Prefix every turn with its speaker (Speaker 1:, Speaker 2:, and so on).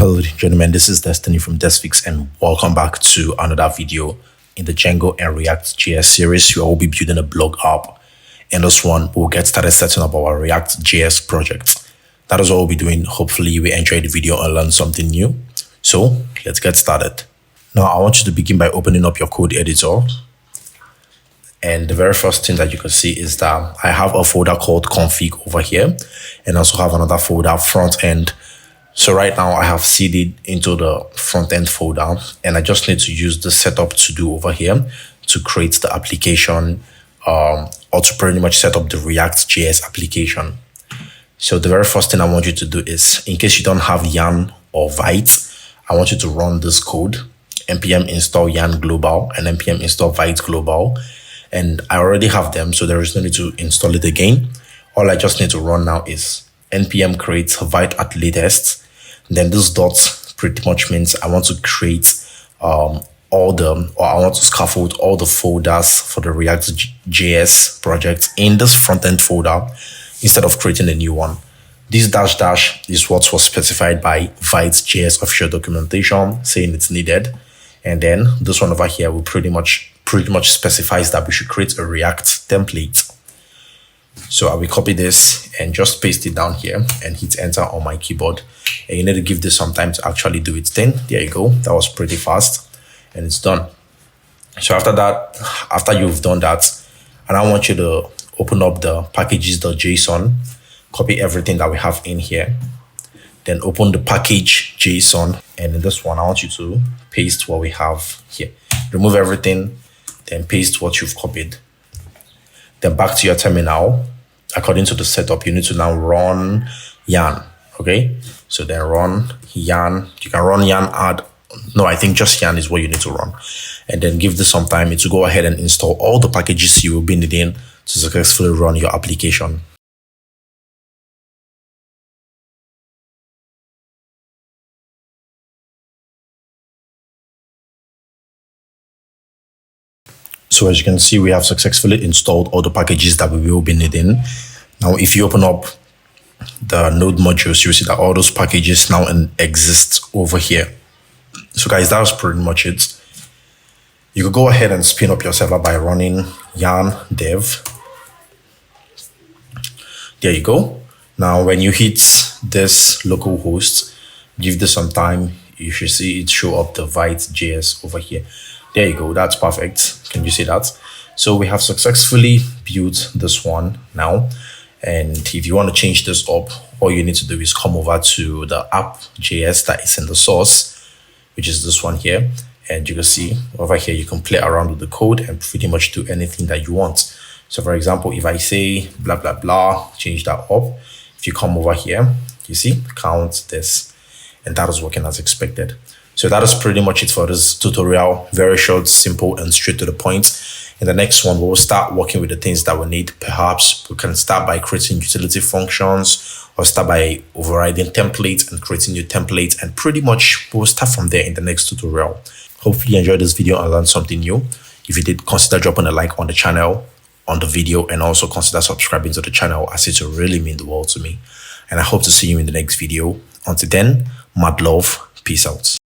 Speaker 1: Hello gentlemen, this is Destiny from Desfix and welcome back to another video in the Django and React JS series where we'll be building a blog app. In this one, we'll get started setting up our React JS project. That is what we'll be doing. Hopefully you will enjoy the video and learn something new. So let's get started. Now I want you to begin by opening up your code editor. And the very first thing that you can see is that I have a folder called config over here and also have another folder front end. So right now I have seeded into the front end folder and I just need to use the setup to do over here to create the application or to pretty much set up the React JS application. So the very first thing I want you to do is, in case you don't have yarn or Vite, I want you to run this code, npm install yarn global and npm install Vite global. And I already have them, so there is no need to install it again. All I just need to run now is npm create Vite at latest. Then this dot pretty much means I want to create I want to scaffold all the folders for the React JS project in this front-end folder instead of creating a new one. This dash dash is what was specified by Vite JS official documentation saying it's needed. And then this one over here will pretty much specifies that we should create a React template. So I will copy this and just paste it down here and hit enter on my keyboard. And you need to give this some time to actually do its thing. There you go. That was pretty fast and it's done. So after you've done that, and I want you to open up the packages.json, copy everything that we have in here, then open the package.json. And in this one, I want you to paste what we have here. Remove everything, then paste what you've copied. Then back to your terminal. According to the setup, you need to now run yarn. Okay, so then run yarn. You can run yarn add. No, I think just yarn is what you need to run. And then give this some time to go ahead and install all the packages you will be needing to successfully run your application. So as you can see, we have successfully installed all the packages that we will be needing. Now, if you open up the node modules, you'll see that all those packages now exist over here. So guys, that was pretty much it. You could go ahead and spin up your server by running yarn dev. There you go. Now, when you hit this local host, give this some time, you should see it show up the Vite JS over here. There you go. That's perfect. Can you see that? So we have successfully built this one now. And if you want to change this up, all you need to do is come over to the app.js that is in the source, which is this one here. And you can see over here, you can play around with the code and pretty much do anything that you want. So for example, if I say blah, blah, blah, change that up. If you come over here, you see, count this. And that is working as expected. So that is pretty much it for this tutorial. Very short, simple, and straight to the point. In the next one, we'll start working with the things that we need. Perhaps we can start by creating utility functions or start by overriding templates and creating new templates. And pretty much we'll start from there in the next tutorial. Hopefully you enjoyed this video and learned something new. If you did, consider dropping a like on the channel, on the video, and also consider subscribing to the channel as it will really mean the world to me. And I hope to see you in the next video. Until then, mad love. Peace out.